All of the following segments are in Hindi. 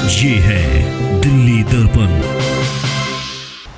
ये है दिल्ली दर्पण।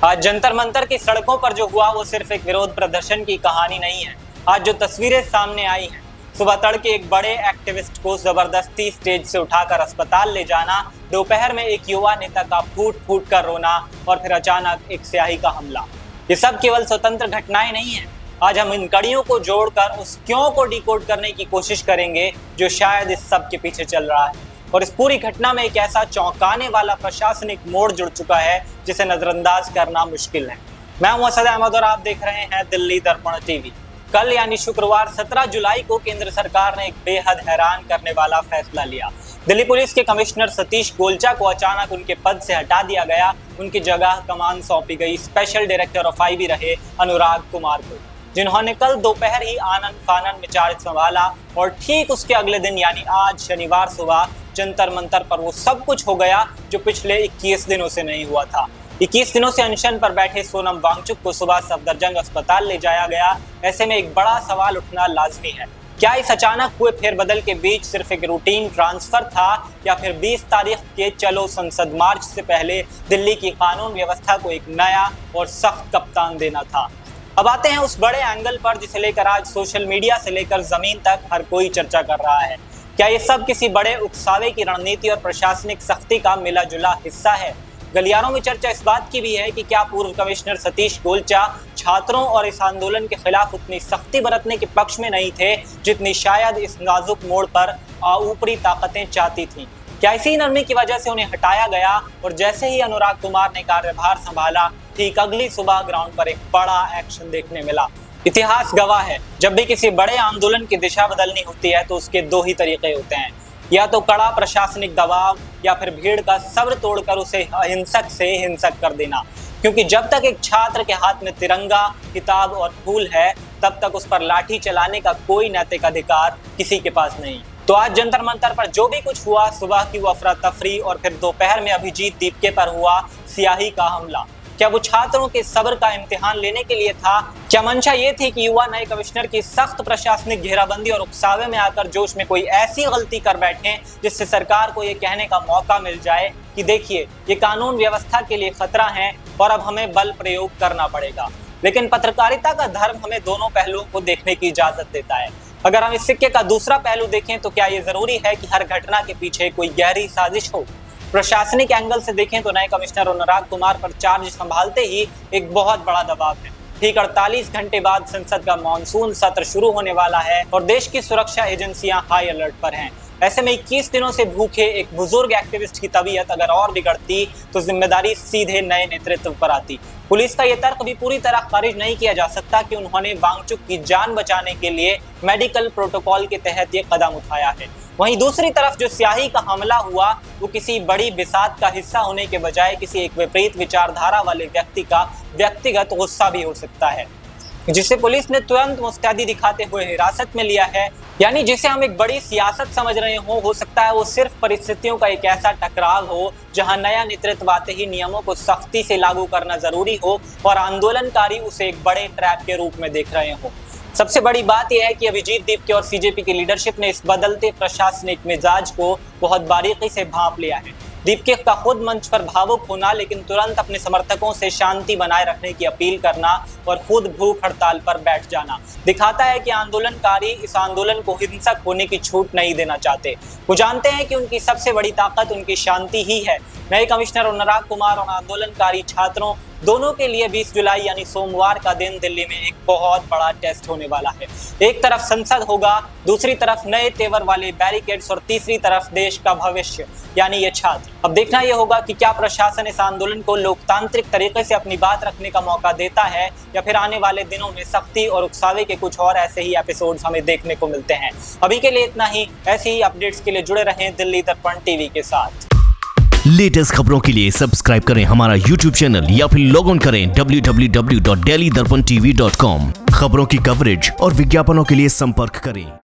आज जंतर मंतर की सड़कों पर जो हुआ वो सिर्फ एक विरोध प्रदर्शन की कहानी नहीं है। आज जो तस्वीरें सामने आई हैं, सुबह तड़के एक बड़े एक्टिविस्ट को जबरदस्ती स्टेज से उठाकर अस्पताल ले जाना, दोपहर में एक युवा नेता का फूट फूट कर रोना और फिर अचानक एक स्याही का हमला, ये सब केवल स्वतंत्र घटनाएं नहीं है। आज हम इन कड़ियों को जोड़कर उस क्यों को डिकोड करने की कोशिश करेंगे जो शायद इस सब के पीछे चल रहा है। और इस पूरी घटना में एक ऐसा चौंकाने वाला प्रशासनिक मोड़ जुड़ चुका है जिसे नजरअंदाज करना मुश्किल है। मैं हूं असद अहमद और आप देख रहे हैं दिल्ली दर्पण टीवी। कल यानी शुक्रवार 17 जुलाई को केंद्र सरकार ने एक बेहद हैरान करने वाला फैसला लिया। दिल्ली पुलिस के कमिश्नर सतीश गोलचा को अचानक उनके पद से हटा दिया गया। उनकी जगह कमान सौंपी गई स्पेशल डायरेक्टर ऑफ आईबी रहे अनुराग कुमार को, जिन्होंने कल दोपहर ही आनन फानन में चार्ज संभाला और ठीक उसके अगले दिन यानी आज शनिवार सुबह जंतर मंतर पर वो सब कुछ हो गया जो पिछले 21 दिनों से नहीं हुआ था। 21 दिनों से अनशन पर बैठे सोनम वांगचुक को सुबह सफदरजंग अस्पताल ले जाया गया। ऐसे में एक बड़ा सवाल उठना लाजमी है, क्या इस अचानक हुए फेरबदल के बीच सिर्फ एक रूटीन ट्रांसफर था या फिर 20 तारीख के चलो संसद मार्च से पहले दिल्ली की कानून व्यवस्था को एक नया और सख्त कप्तान देना था। अब आते हैं उस बड़े एंगल पर जिसे लेकर आज सोशल मीडिया से लेकर जमीन तक हर कोई चर्चा कर रहा है। क्या ये सब किसी बड़े उकसावे की रणनीति और प्रशासनिक सख्ती का मिला जुला हिस्सा है? गलियारों में चर्चा इस बात की भी है कि क्या पूर्व कमिश्नर सतीश गोलचा छात्रों और इस आंदोलन के खिलाफ उतनी सख्ती बरतने के पक्ष में नहीं थे जितनी शायद इस नाजुक मोड़ पर ऊपरी ताकतें चाहती थीं? क्या इसी नरमी की वजह से उन्हें हटाया गया और जैसे ही अनुराग कुमार ने कार्यभार संभाला ठीक अगली सुबह ग्राउंड पर एक बड़ा एक्शन देखने मिला? इतिहास गवाह है, जब भी किसी बड़े आंदोलन की दिशा बदलनी होती है तो उसके दो ही तरीके होते हैं, या तो कड़ा प्रशासनिक दबाव या फिर भीड़ का सब्र तोड़कर उसे अहिंसक से हिंसक कर देना। क्योंकि जब तक एक छात्र के हाथ में तिरंगा, किताब और फूल है तब तक उस पर लाठी चलाने का कोई नैतिक अधिकार किसी के पास नहीं। तो आज जंतर मंतर पर जो भी कुछ हुआ, सुबह की वो अफरा तफरी और फिर दोपहर में अभिजीत दीपके पर हुआ स्याही का हमला, क्या वो छात्रों के सब्र का इम्तिहान लेने के लिए था? क्या मंशा ये थी कि युवा नए कमिश्नर की सख्त प्रशासनिक घेराबंदी और उकसावे में आकर जोश में कोई ऐसी गलती कर बैठे जिससे सरकार को ये कहने का मौका मिल जाए कि देखिए ये कानून व्यवस्था के लिए खतरा है और अब हमें बल प्रयोग करना पड़ेगा? लेकिन पत्रकारिता का धर्म हमें दोनों पहलुओं को देखने की इजाजत देता है। अगर हम इस सिक्के का दूसरा पहलू देखें तो क्या ये जरूरी है कि हर घटना के पीछे कोई गहरी साजिश हो? प्रशासनिक एंगल से देखें तो नए कमिश्नर अनुराग कुमार पर चार्ज संभालते ही एक बहुत बड़ा दबाव है। ठीक 48 घंटे बाद संसद का मॉनसून सत्र शुरू होने वाला है और देश की सुरक्षा एजेंसियां हाई अलर्ट पर हैं। ऐसे में 21 दिनों से भूखे एक बुजुर्ग एक्टिविस्ट की तबीयत अगर और बिगड़ती तो जिम्मेदारी सीधे नए नेतृत्व पर आती। पुलिस का यह तर्क भी पूरी तरह खारिज नहीं किया जा सकता कि उन्होंने वांगचुक की जान बचाने के लिए मेडिकल प्रोटोकॉल के तहत ये कदम उठाया है। वहीं दूसरी तरफ जो स्याही का हमला हुआ वो किसी बड़ी बिसात का हिस्सा होने के बजाय किसी एक विपरीत विचारधारा वाले व्यक्ति का व्यक्तिगत गुस्सा भी हो सकता है, जिसे पुलिस ने तुरंत मुस्तैदी दिखाते हुए हिरासत में लिया है। यानी जिसे हम एक बड़ी सियासत समझ रहे हो सकता है वो सिर्फ परिस्थितियों का एक ऐसा टकराव हो जहां नया नेतृत्व आते ही नियमों को सख्ती से लागू करना जरूरी हो और आंदोलनकारी उसे एक बड़े ट्रैप के रूप में देख रहे हो। सबसे बड़ी बात यह है कि अभिजीत दीपके और सीजेपी की लीडरशिप ने इस बदलते प्रशासनिक मिजाज को बहुत बारीकी से भांप लिया है। दीपके का खुद मंच पर भावुक होना, लेकिन तुरंत अपने समर्थकों से शांति बनाए रखने की अपील करना और खुद भूख हड़ताल पर बैठ जाना दिखाता है कि आंदोलनकारी इस आंदोलन को हिंसक होने की छूट नहीं देना चाहते। वो जानते हैं कि उनकी सबसे बड़ी ताकत उनकी शांति ही है। नए कमिश्नर अनुराग कुमार और आंदोलनकारी छात्रों दोनों के लिए 20 जुलाई यानी सोमवार का दिन दिल्ली में एक बहुत बड़ा टेस्ट होने वाला है। एक तरफ संसद होगा, दूसरी तरफ नए तेवर वाले बैरिकेड्स और तीसरी तरफ देश का भविष्य यानी ये छात्र। अब देखना यह होगा कि क्या प्रशासन इस आंदोलन को लोकतांत्रिक तरीके से अपनी बात रखने का मौका देता है या फिर आने वाले दिनों में सख्ती और उकसावे के कुछ और ऐसे ही एपिसोड्स हमें देखने को मिलते हैं। अभी के लिए इतना ही। ऐसी ही अपडेट्स के लिए जुड़े रहें दिल्ली दर्पण टीवी के साथ। लेटेस्ट खबरों के लिए सब्सक्राइब करें हमारा YouTube चैनल या फिर लॉग ऑन करें www.delhidarpantv.com। खबरों की कवरेज और विज्ञापनों के लिए संपर्क करें।